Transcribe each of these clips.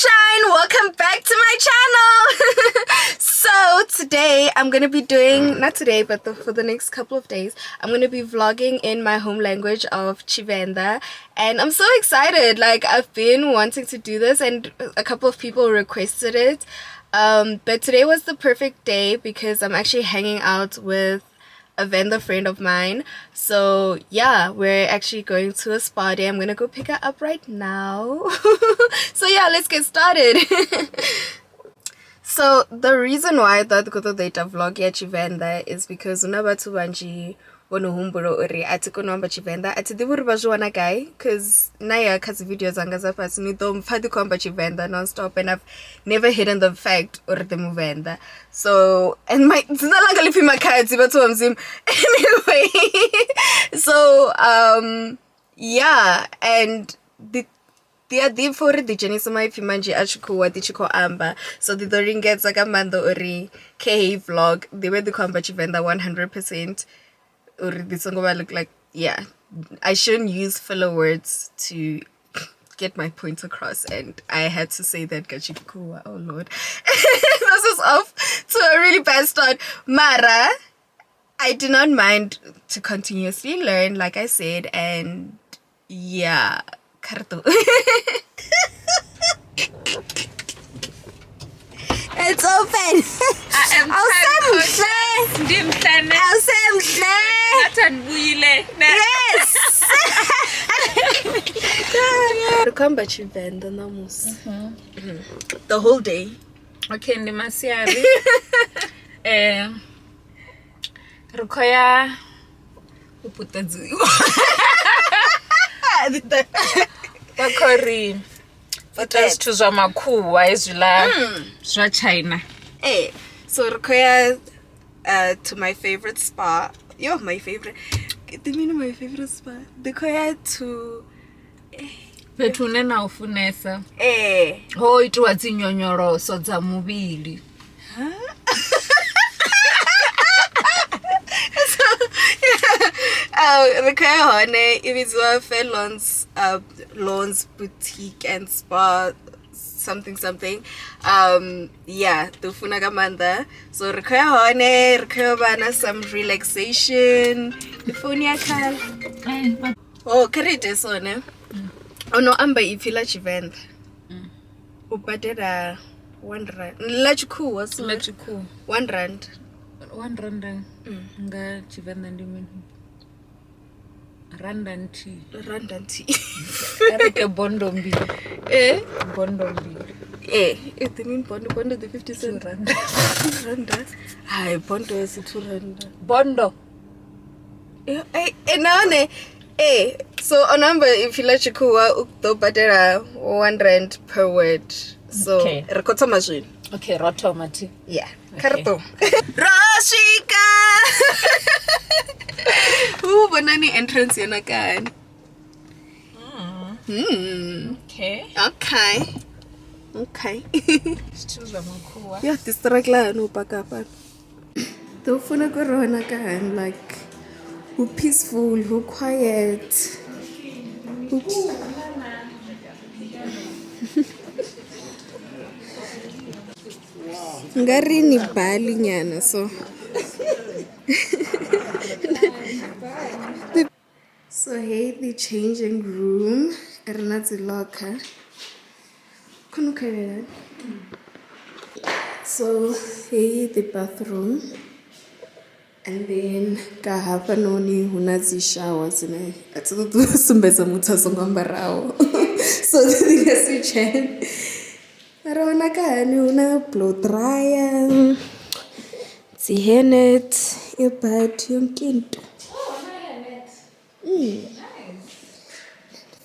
sunshine, welcome back to my channel. So today I'm gonna be doing, not today but for the next couple of days, I'm gonna be vlogging in my home language of Tshivenda, and I'm so excited. Like, I've been wanting to do this and a couple of people requested it, but today was the perfect day because I'm actually hanging out with a vendor friend of mine. So yeah, we're actually going to a spa day. I'm gonna go pick her up right now. So yeah, let's get started. So the reason why I thought to data vlog ya Tshivenda is because unabatu banji wono humburo uri ati konomba Tshivenda ati divuri bajwana guy, cause naya kazi videos angaza pasi ni dom fadi komba Tshivenda non-stop, and I've never hidden the fact uri the Muvenda. So, and my zinalanga lipi Makhadzi but anyway. So yeah, and the deep for the Jenny my Fimanji Achiko Tichiko Amba. So the ring gets like a mando ori K vlog. They were the combat Tshivenda 100%. Or the song look like, yeah, I shouldn't use filler words to get my point across, and I had to say that Gachikua. Oh lord. This is off to a really bad start. Mara, I do not mind to continuously learn, like I said, and yeah. Karto. It's open. I'll Yes. Remember Tshivenda namus. The whole day. Okay, ndi masiari. Rukoya uputazi. Bakori. That's to Zamakuwa Isla China. Hey, so Rukoya to my favorite spa. You're my favorite. The meaning my favorite spa. Rukoya to Petune na ufunesa. Oh, itu wadzinyonyoro so dza muvili. Rukoya hone ibizwa Felons Lawns boutique and spa something. Yeah, tufuna kamanda. So Rukoya hone Rukoya bana some relaxation. Ifonia kal. Oh, karete sone. Oh no, amba ifila Tshivenda. Ubadera 1 rand. Lachiku was Lachiku. 1 rand. 1 rand. Nga Tshivenda ndimini. Randanti. Erike bondo mbili. Bondo mbili. It mean bondo the 50 cent rand. 2 rand. Hi, bondo is 2 rand. Bondo. Naone. So on number if you let you kuwa ukto badera 1 rand per word. So okay. Rakota machine. Okay, rotomati. Yeah. Okay. Karto. Rashika. Ooh, banani entrance yana kan. Okay. Yeah, distractla no pakapa. Do funa ko rona kan, like who peaceful, who quiet. Ngari ni bali nyana so. So hey, the changing room. Ernat's locker. So hey, the bathroom. And then kahapa noni hunazi showers and I told to sumbeza mutasongombarao. So the guess we Arona kahani una blow dryer. Zihenet, ibad yonkinto. Nice.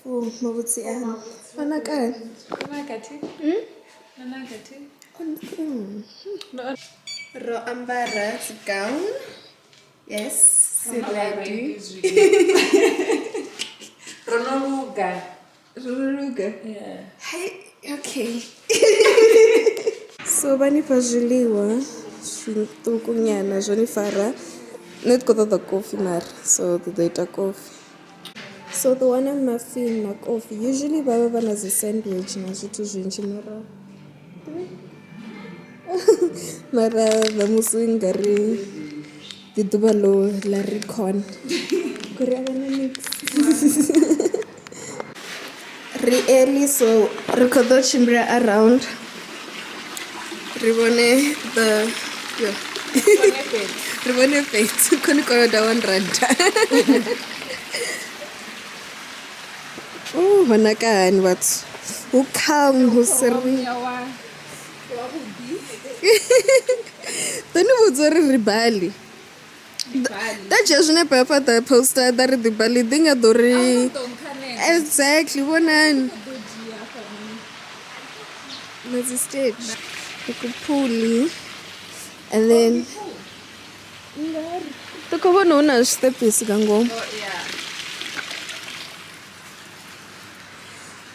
Oh, mabutsi ano. Anakani? Nanagati. Ro ambara gown. Yes, ready. Ronoruga. Yeah. Hey, okay. So bani pajiliwa. Shintukunyana joni fara. Net kota the coffee mar. So the data coffee. So the one I'm muffin knock off. Usually baba has a sandwich na zwithu zwinzhi mara. Mara the musingari the dubalo la recon. Kuriagana mix. Re early so rekodo chimbra around. Ribone the yeah. Ribone face. Koni kono da one randa. Oh, manakani but who come who serve? Then would ribali. That just never put the poster that the bali thing adore. Exactly, one there's a stage. You could pull and then the cover known as step is gango.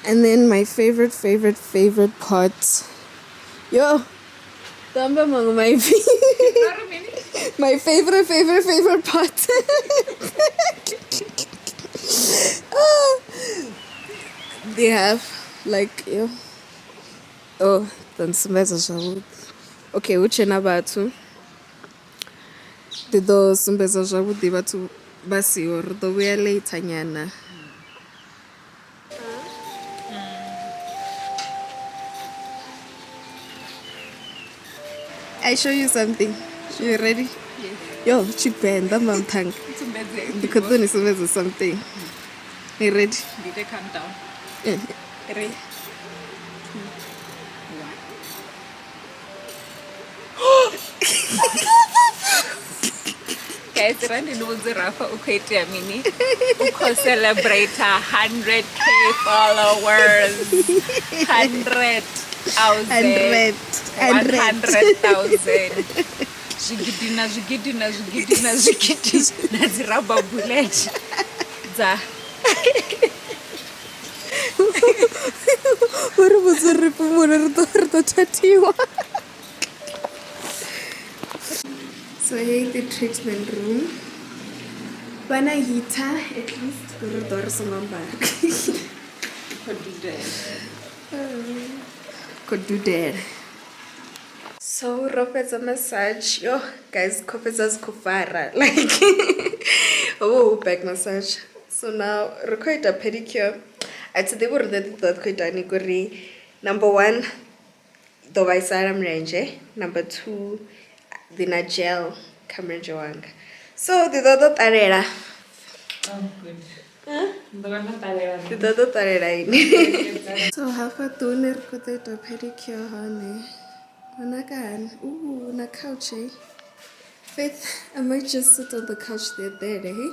And then my favorite part. Yo, Tamba mang my my favorite part. They have like yo. Oh, then some message. Okay, which nabatu. The do some message would debatu basi or the way later nyana. I show you something. You ready? Yes. Yo, Tshivenda mam tang. Because then it's always something. You ready? Did they calm down? Yeah. 3, 2, 1. Guys, Randy knows the Rafa Ukwetia Mini. Who celebrate 100K followers. 100,000. 100,000. Zhigidina. Naziraba bullet. Za. What was the report? So here the treatment room. When I heat her, at least go to the door could do that. So Robert's a massage. Yo, guys, Kopetsa's kufara. Like oh, back massage. So now require a pedicure. I'd say they were that quite a number 1, the Vaisaram range. Number 2, the Najel Cameron Wang. So the Dodo Tarera. Oh, good. The Dodo Tarera. So half a tuner could they to pedicure, honey. Managan. Ooh, na couch, eh? Faith, I might just sit on the couch there, eh?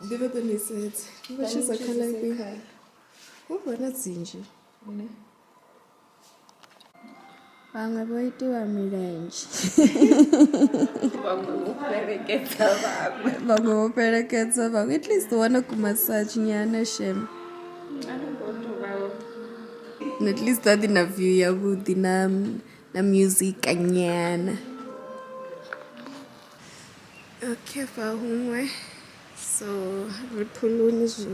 Diva the said, which is a color behind. Oh, we're not zingy. I'm going to a mirange. At least one of massage nyana shem. At least that in a view ya would na music anyana. Okay, for home. So we pull on is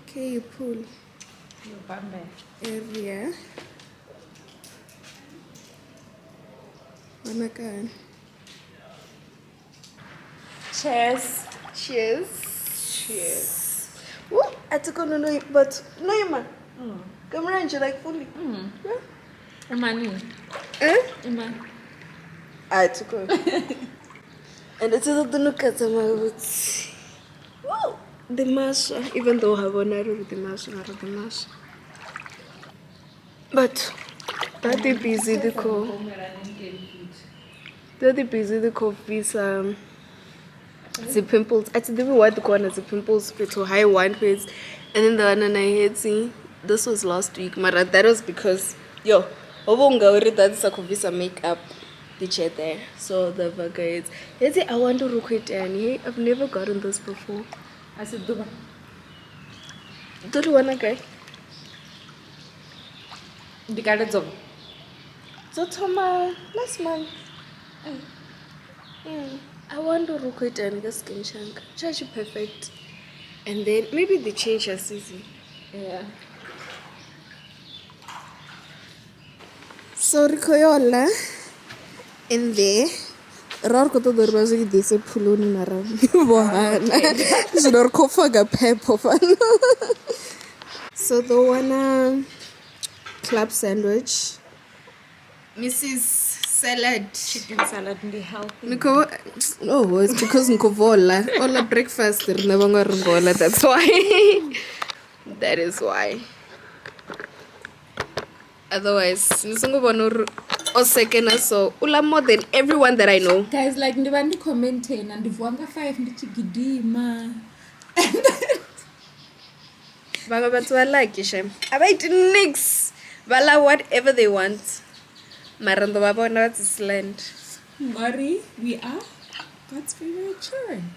okay, you pull area. Manakan. Cheers. Woo! I took on no, but no, man. Come around, you like fully. Yeah. Imani. Imani. I took on. And it's a the look at my woods. Woo! The masha, even though I have one arrow with the masha. But that is busy the call. That is busy the coffee. The pimples. I think the white one is the pimples fit to high one face, and then the one and I had seen. This was last week, Mara. That was because yo, that's a coffee makeup. The chair there. So the burger is. I want to look it and hey, I've never gotten this before. I said, Duba. Don't you wanna guy? The garden's over. So Toma last month. I wonder ukwita ngaskin changa. Chachi perfect. And then maybe the change is easy. Yeah. So rikoyola in there. Rar ko to dorba zigi dise puluni mara. Bohana. Zidor kofa ga pepper fan. So the one club sandwich. Mrs. Salad. Chicken salad in the healthy. Oh, it's because nkovola. Ola breakfast ngola. That's why. That is why. Otherwise, or second so ula more than everyone that I know. Guys, like ndibandi commenting and ndivwanga 5 ndichigidima. Banga batu like shem. About nix. Bala whatever they want. Marando baba na what's land. Mari, we are God's favorite children.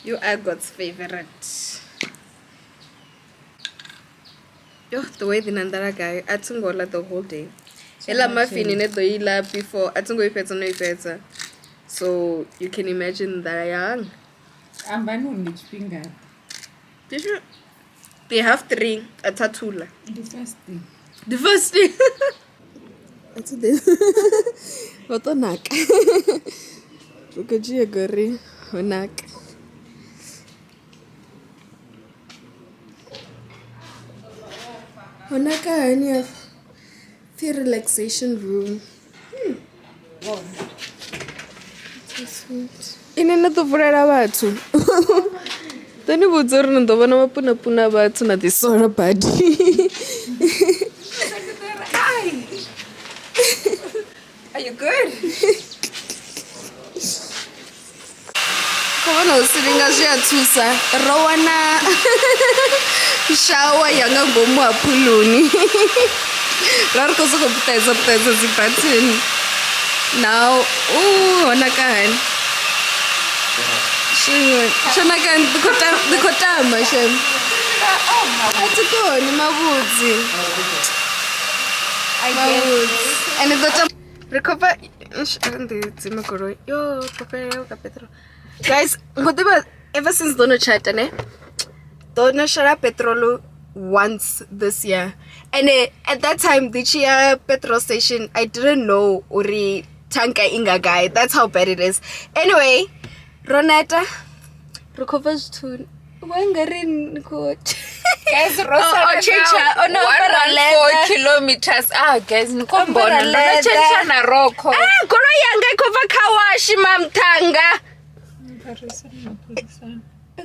You are God's favorite. Yo, the way the Nandara guy, atungola the whole day. Ela muffin ne doila before atungo ipeta no ipeta. So you can imagine that young. I'm banning which finger. Did you? They have 3 a tatula. The first thing. The first thing. What's this? What a knack. Look at you, Gori. Knack. Honaka, and you have the relaxation room. Wow. In another Furera Batu. Then you would turn on the one of Puna Batu at the Sora party. Are you good? Come on, sitting as you are Tusa. Rowana shower younger Bomo Puluni. Larcos of the button. Now, oh, Nakahan. Shanakan, the Kotama, Shem. That's a good, my woods. And it's a recover. Yo, guys, whatever, ever since Dono Chatane, Dono Shara Petrolo once this year. And at that time, the Chia petrol station, I didn't know Uri Tanka Inga guy. That's how bad it is. Anyway, Ronetta recovers to Wangarin coach. Guys, Rosa, 4 kilometers. Guys, Nkombona. Nachencha na roko. Koro yanga kova kawashi mamtanga.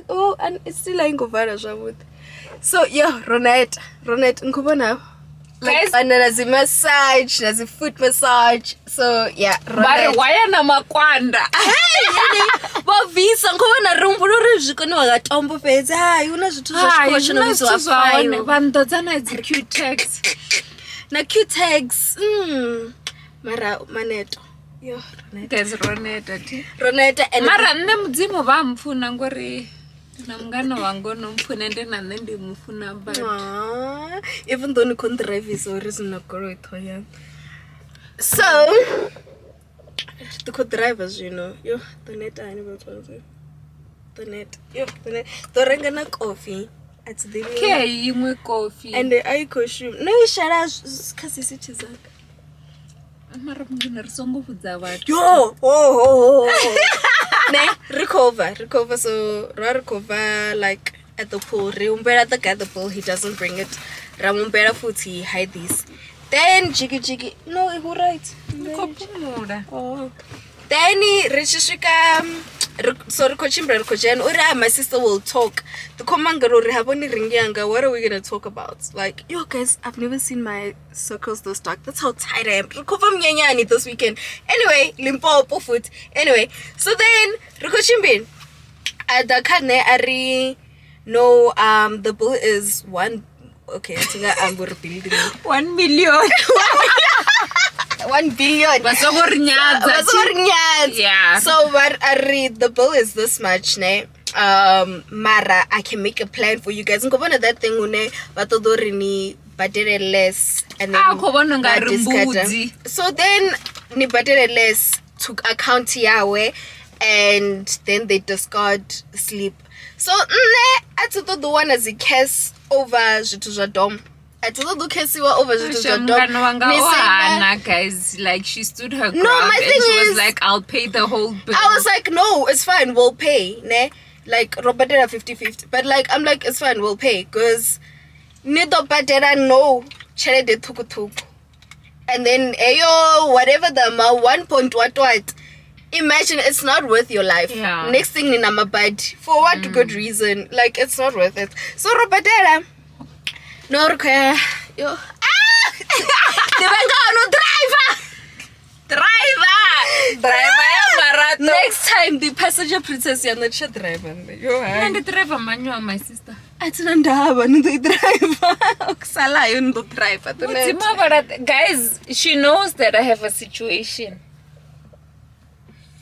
Oh, and it's still like Govara Jamut. So yeah, Ronette, Nkobona. Like, and then there's a massage, there's a foot massage. So yeah, Ronette. But why na makwanda? Hey, but visa Nkobona rumbulore zvikoni wakatombo fedza. Hai, una zvithu zvashikosha nokuti vandodzana idzi Q-tags. Na Q-tags. Mara maneto. Yo, Ronette. Guys, Ronette. Ronette and Mara nne mudzimu vamfuna ngori na mungano wangu nomfuna ende na ndi mufuna ba. Even though you can't drive is a reason not go it here. So the co-drivers, you know, yo, the net I never told you. The net, yo, the net. The rengana coffee at the okay, imwe coffee. And the I costume. No, shut up, kasi sichizaka. Mara mungina risongo vudza vatu. Yo, oh. Ne, recover. So, recover like at the pool. Reumbera the guy at the pool, he doesn't bring it. Ramumbera food, he hide this. Then jiggy. No, it will right. Oh. Then he reaches so my sister will talk. The commander ringyanga. What are we gonna talk about? Like, yo guys, I've never seen my circles this dark. That's how tired I am. Recover mnyanyani this weekend. Anyway, Limpopo food. Anyway, so then Rukochimbin the kane ari no the bill is 1. Okay, I think I'm going to build 1 million. 1 billion. Yeah. So what I read, the bill is this much, ne? Mara, I can make a plan for you guys. Ngobona that thing une batodorini badere less and then ngari so then ni badele less to account yawe, and then they discard sleep. So I thought the one as a case over zwithu dom. I thought the case over zwithu dom. Guys, like she stood her ground, no, my and thing she is, was like, I'll pay the whole bill. I was like, no, it's fine, we'll pay, ne? Like Roberta 50-50. But like I'm like, it's fine, we'll pay, because nido badera no chelede tuku. And then ayo whatever the amount 1 point what. Imagine it's not worth your life. Yeah. Next thing in Amabad. For what good reason? Like it's not worth it. So Roberta no require yo. Driver. Next time the passenger princess you're not sure driver. Yo, and the driver manual, my sister. I don't have another driver. Oksala you no driver. Guys, she knows that I have a situation.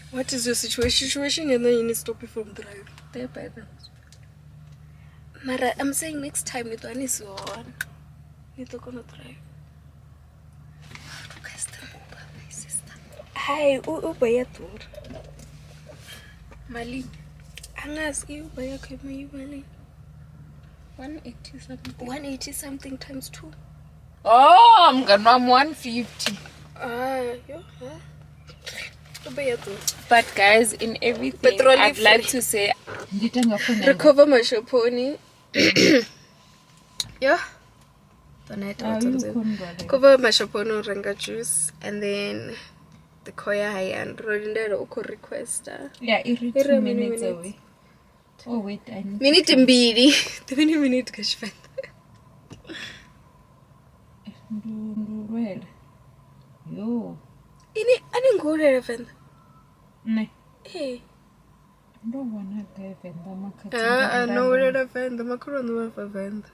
What is your situation? And then you need to stop it from driving. There by them. Mara, I'm saying next time you don't need to one. You're gonna drive. My sister. Hi, Uber ya tour. Mali. Angas Uber ya kemi Mali. 180 something. 180 something times 2. Oh, I'm gonna 150. Yo, but guys, in everything, I'd like to say recover my shoponi. Yeah. Cover my shoponi ranga juice, and then the koya high and rolling oko request. Yeah, it's 2 minutes away. Oh wait, I need minute mbili. 20 minutes kashfenda. Well. Yo. Ini ani ngore venda. Ne. Hey. Ndo wana ka venda Makhadzi. No ule venda makuru no venda.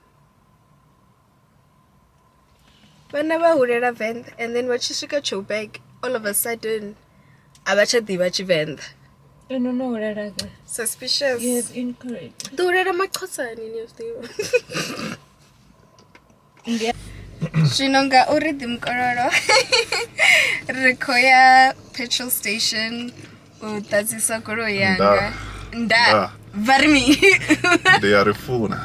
Whenever urera venda, and then wachishika Joburg, all of a sudden abachadiba chivenda. No, urera. Suspicious. Yes, incorrect. Do urera Makhadzi nini ustiwa. Yeah. Shinonga uridi mkororo. Rekoya petrol station. Utazisa kuro yanga. Nda. Varmi. They are funa.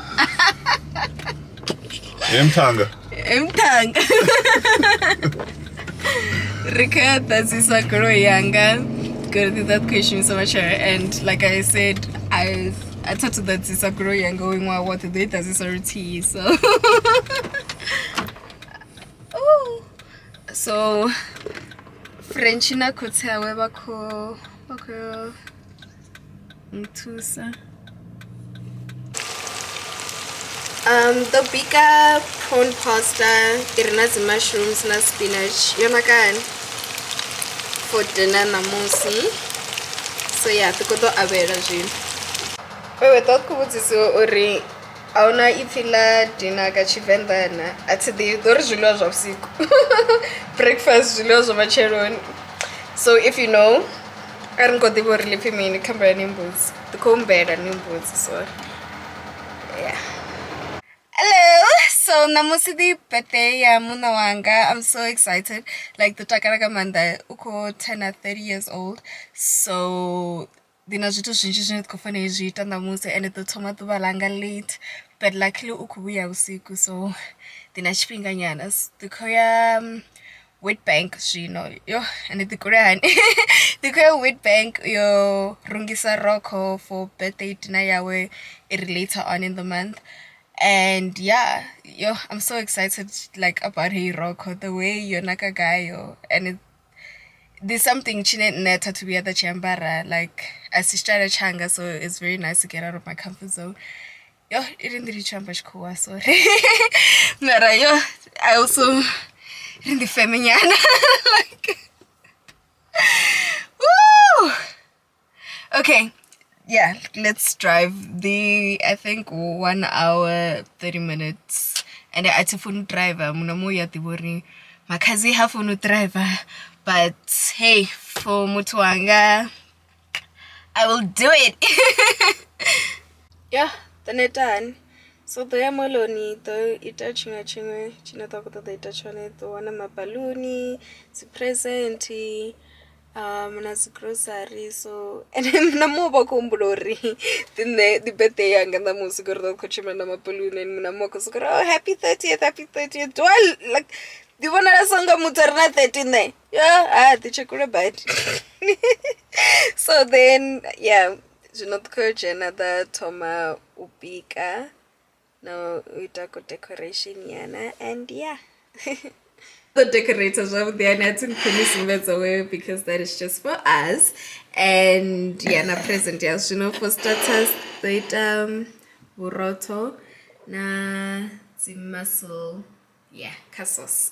Mtanga. Rekoya utazisa kuro yanga. Good, that question so much. And like I said, I thought that Sakuro yanga going what to do it as a tea. So so Frenchina kutsawe bako mtusa. The bigger prawn pasta, irinazi mushrooms na spinach. Yonakan for dinner namusi. So yeah, tukoto abera jin. Wewe tokubutisiwa uri auna ifila dinner ka Tshivenda na ati the zwiḽiwa zwa vhusiku. Breakfast zwiḽiwa zwa matsheloni. So if you know, I don't go to really female camera nimbus. The combera nimbus, so yeah. Hello, so namusi di birthday ya muna wanga. I'm so excited. Like the takaraga manda uko 10 or 30 years old. So dina zvitu zvinji zvinotikofanira zviita namusi, and the tomato balanga late, but luckily ukubuya usiku, so dina chipinga nyana. Dikoya wet bank zvino yo, and dikoya dikoya wet bank yo rungisa roko for birthday dinner yawe later on in the month. And yeah, yo, I'm so excited like about her roko, the way yo nakagayo, and there's something chine neta to be at the chambara, like asishara changa, so it's very nice to get out of my comfort zone. Yo, it didn't really chamba shkuwa, sorry. Mara yo, I also in the feminine like woo. Okay. Yeah, let's drive the, I think 1 hour 30 minutes, and I had to driver munamu ya tibori Makhadzi hafunu driver, but hey, for mutuanga I will do it. Yeah, then it done. So the yamoloni to ita chinga china takota the ita chane to wana mabaluni, si presenti, na si grocery. So and na mo ba kumbulori tinne di bete yanga na mo siguro ko chima na mabaluni na mo ko siguro happy 30th. Do I like di bona la songa mutarna 13 yeah the chakura bad. So then yeah Junotko Jenada Toma Ubika. No, we talk decoration yana, and yeah. The decorators over there not to finish away because that is just for us. And yeah, na present yes, for starters, the buroto na zimuscle, yeah, kasos.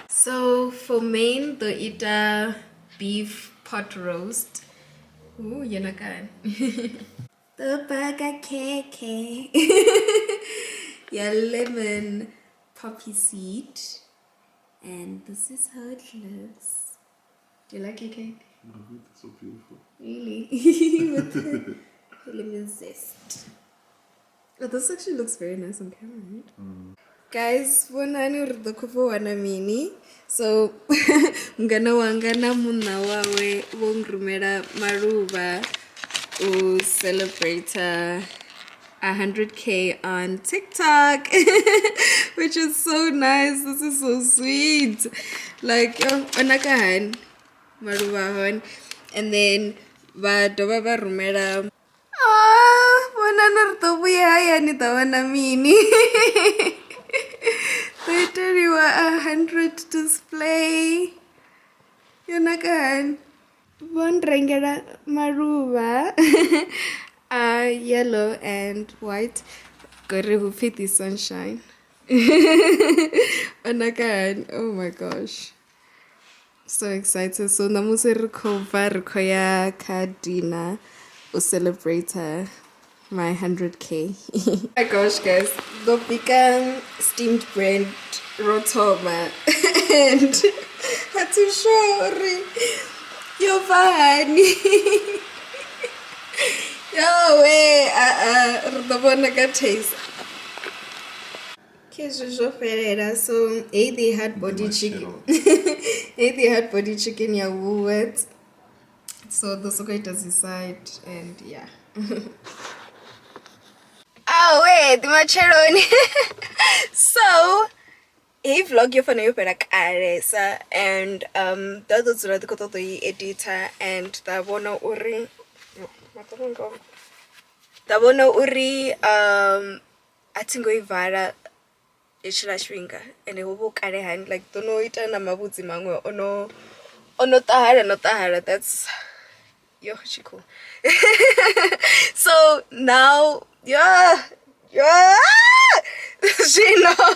So for main, the ita beef pot roast. Ooh, yana kan. The burger cake. Yeah, lemon poppy seed. And this is how it looks. Do you like your cake? It's so beautiful. Really? With the lemon zest. Oh, this actually looks very nice on camera, right? Guys, wanani urudhukufu wanamini. So, mgana wangana muna wawe wongrumera maruba who celebrate 100K on TikTok, which is so nice. This is so sweet. Like, onakahan, marubahon, and then vadoba rumera. Ah, wananartobuya ni tawana mini. They tell you 100 display. Yonakahan. One rengera maruva, yellow and white. Karibu fiti sunshine. Anakan, oh my gosh. So excited. So namuse rikoya kadina to celebrate my 100K. Oh my gosh, guys. The vegan steamed bread rotoma and hatishori. You're fine. Yo, way, the one that got taste. So, they had body chicken. They had body chicken, yeah, wet. So, the socket does decide, and yeah. Oh, wait, the macaroni. So, hey vlog yo fana yo pera karesa and that was the koto the editor and the bono uri atingo ivara ishira shwinga and hobo kare hand like dono ita na mabutsi mangwe ono tahara that's yo chiko. So now yeah she know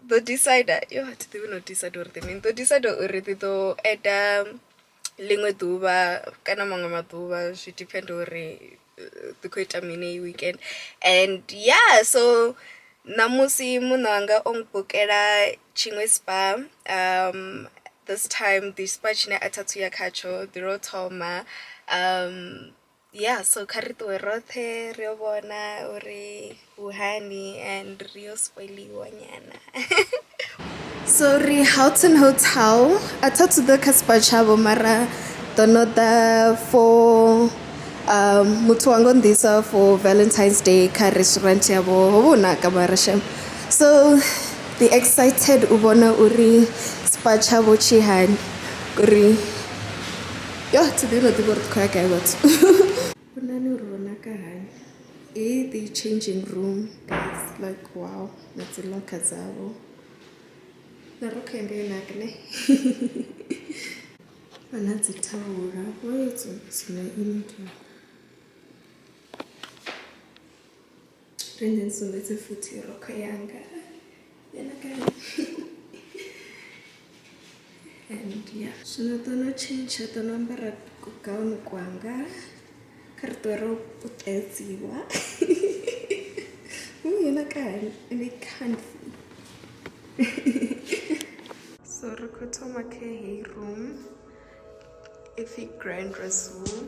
the decider yo they will not decide or they mean the decider already to at lingwe duba kana manga maduba she depend or the kweta mini weekend and yeah so namusi munanga ongbukela chingwe spa this time the spa chine atatu ya kacho the rotoma yeah, so karito rothe riobona uri uhani and rio spoili wanyana. So ri Houghton Hotel atatu the kaspachabo mara donota for mutuango ndisa for Valentine's Day ka restaurant yabo hobona kamarashem. So the excited ubona uri spachabo chihan uri yo tidino tibor kwaka what. The changing room, guys, like wow, that's a lot of zabo. Narokende nakne. Anazi tawura. Why it's sina into. Renden so let's futi rokayanga. Yanaka. And yeah, shinatono change the number kukaunu kwanga. Kartoro puteziwa. Yanakan and it can't so Rokotoma Kehi room if he grand rasul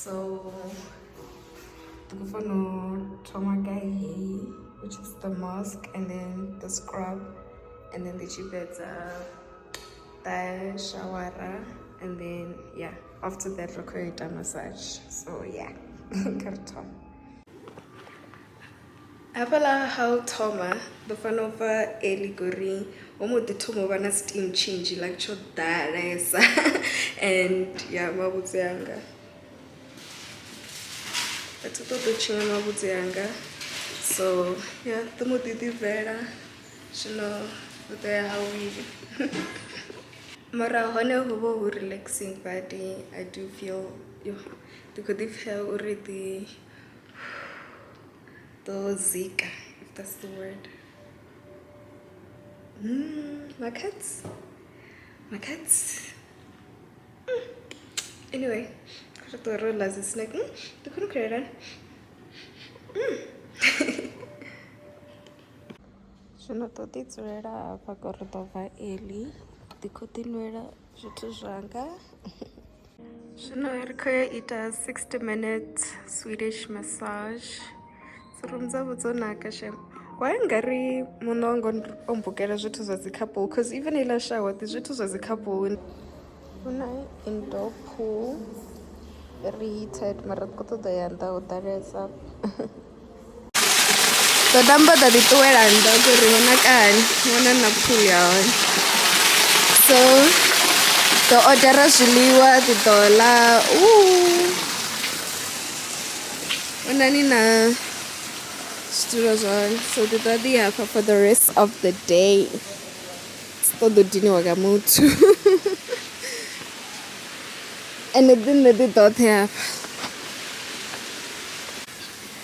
So I'm gonna tomagai, which is the mask, and then the scrub, and then the Tshivenda, the shawara, and then yeah, after that require a massage. So yeah, kartom. Abala how Toma, the fan of Eligori, almost the Tomo Vana steam change, like Chodaresa, and yeah, Mabuzianga. That's what the Chima Mabuzianga. So yeah, the Mudidi Vera, you know, but they how we. Mara Hona who relaxing body, I do feel, you could feel already. Zika, if that's the word. Makhadzi. Anyway, I thought I realized it's like, the couldn't create Shino toti tsurera pakorotova eli. The continuera jutuzanga. Shino erikoya ita 60-minute Swedish massage. Rumza vudzonaka shem. Why ngari munongo ombukela zvithu zva couple? Because even ila shower the zvithu zva couple una indoor pool reheated mara koto dayanda utaresa. The number that it wera ndo kuri hona kani hona na pool yawo. So the order ziliwa the dollar unani na so the daddy have for the rest of the day. Todo dini wagamutu. And then the dot have.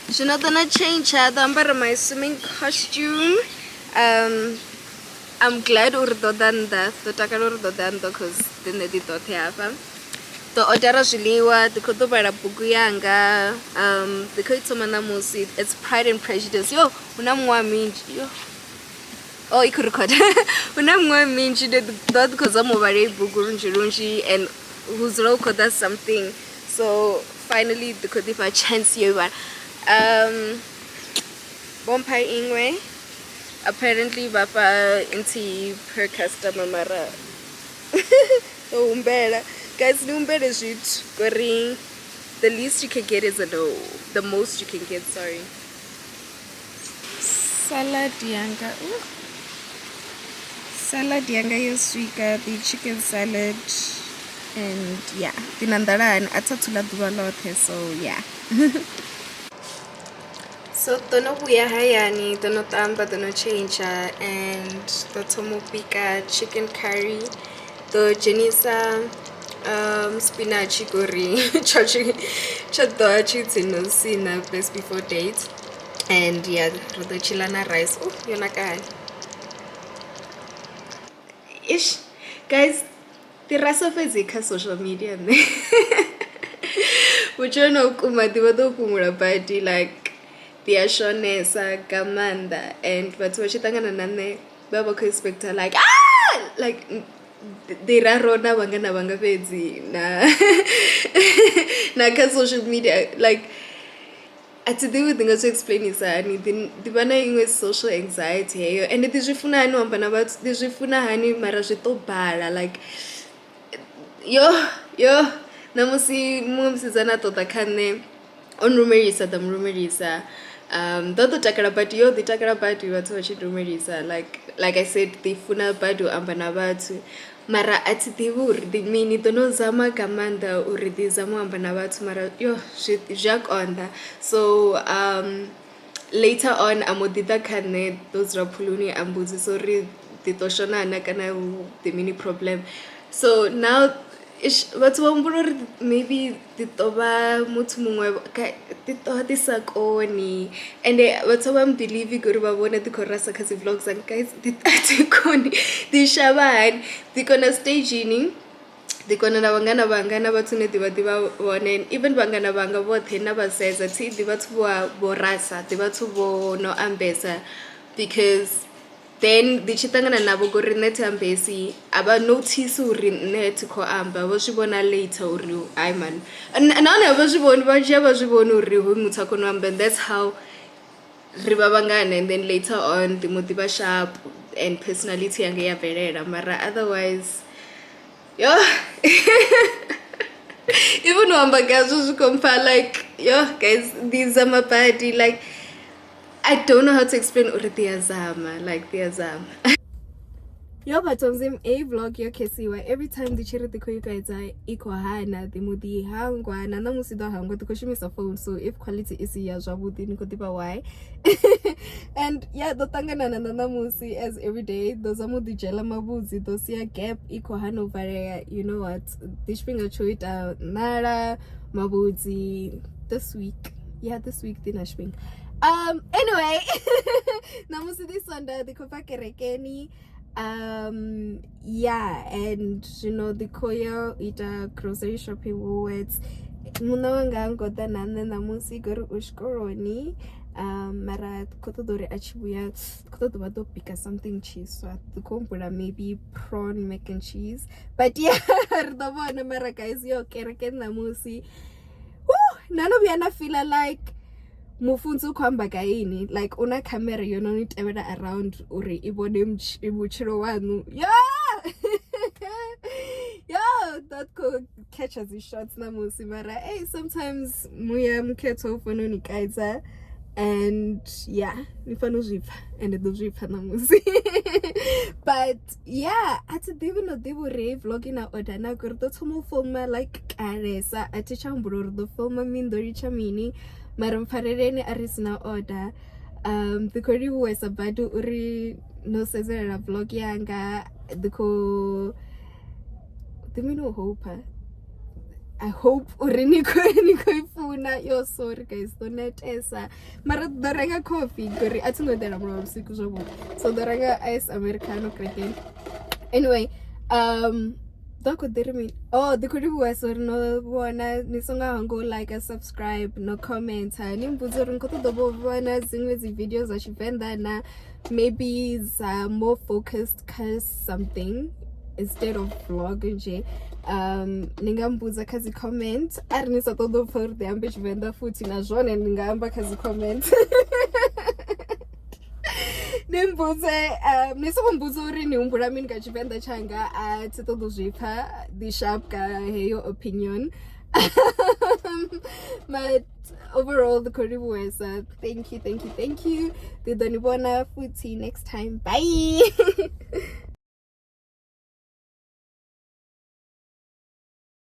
So not gonna change my swimming costume. I'm glad urdodanda the takar urdodanda because then the dot have. The odara ziliwa, the kodobara buguyanga, the koitomana musi, it's Pride and Prejudice. Yo, unamwa minji, yo. Oh, you could record. Unamwa minji, the dot kozamobare bugurunjirunji, and whose roko does something. So finally, the kodifa chance you are. Bompai ingwe. Apparently, Papa into per customer mara. Oh, umbela. Guys, number is it going. The least you can get is a no. The most you can get, sorry. Salad yanga. Salad yanga yoswika, the chicken salad, and yeah. The nandara and atatula dualote, so yeah. So tono buya hayani, tono tamba, tono change, and the tomopika chicken curry, the jenisa. Spinach gori chachi sina best before date, and yeah, the chilana rice. Oh, you're not guy. Ish, guys, the rest of it social media. Which you know, kumura like the Ashonesa Gamanda, and but what she nane baba expect like like. Rona bangana banga pedzi na ka social media like at the with things to explain is the bana ingwe social anxiety and it is ifuna no ambana but this ifuna hani mara zito bala like yo namusi mumsizana tota kane on rumerisa the rumerisa Dodo takarabati yo the takarabati watu wachirumerisa like I said the funa badu ambana batu mara ati divur the mini dono zama kamanda uridi zama ambana batu mara yo Jacques on that. So later on amodida kane those rapuluni ambuzi sorry the toshona nakana the mini problem. So now but maybe the toba mutumwe the sakoni and what's I'm believing good about one of the Korasa Kasi vlogs and guys the shaban the gonna staging the gonna bangana batune diva one and even bangana banga what he never says that the batu borasa the batu no ambesa because then ndichitangana navo kuri neti ambesi ava notice uri neti ko amba vo swi vona later uri ai man naone ava swi voni va xiya va swi voni uri hu muthu a kono amba, and that's how ri va vangana, and then later on ti muti va sharp and personality yange ya velela, mara otherwise yo even wamba guys swi compare like yo guys these are my body, like I don't know how to explain uri tiyazama, like tiyazama. Yo batonzim a vlog yo kesiwa every time the chiri tiko yukaita iko hana the mudi hangwa na namusido hangwa tiko shimisa phone, so if quality isi ya jabudi niko tipa why. And yeah, the tangana na namusi as every day those amudi jela mabuzi those ya gap iko hana over, you know what, this finger choita nara mabuzi this week, yeah, this week dinashping. Anyway, namusi this Sunday the kopa kerekeni. Yeah, and you know the koyo ita grocery shopping Woolworths muna wanga ngoda nane namusi goru ushkoroni mara kotodore achibuya kotodoba do pika something cheese, so the kompura maybe prawn mac and cheese, but yeah rdobona mara guys yo kereken namusi none of you feel like mufunzo kwamba kaini like una camera you know it ever around uri ibone ibuchiro wanu yeah yeah that could catch us shots na musimara hey sometimes muya mketo fono ni kaisa, and yeah nifano jipa and the jipa na musi but yeah ati devi no devo re vlogging na odana gordo tomo filma like karesa ati chamburo do filma mindori chamini maram farereni arisna order the kori was abadu uri no sezera vlog yanga the mino hope I hope uri niko ifuna yo sorry guys don't esa mara doranga coffee gori atungo dera mro siku jobo so doranga ice americano creken anyway Dako dermi the kuri was or no wana nisonga hango like a subscribe no comment ni mbuzo runkoto dobo wana zingwezi videos za Tshivenda na maybe more focused cause something instead of vlog nje ningambuza kazi comment arinisa todo for the ambe Tshivenda futhi na jone ningamba kazi comment nimbuze nisombuzo uri ni umbura mini ka Tshivenda changa todo zvipa the sharp ka heyo opinion but overall the koribu was thank you didonibona futhi next time, bye.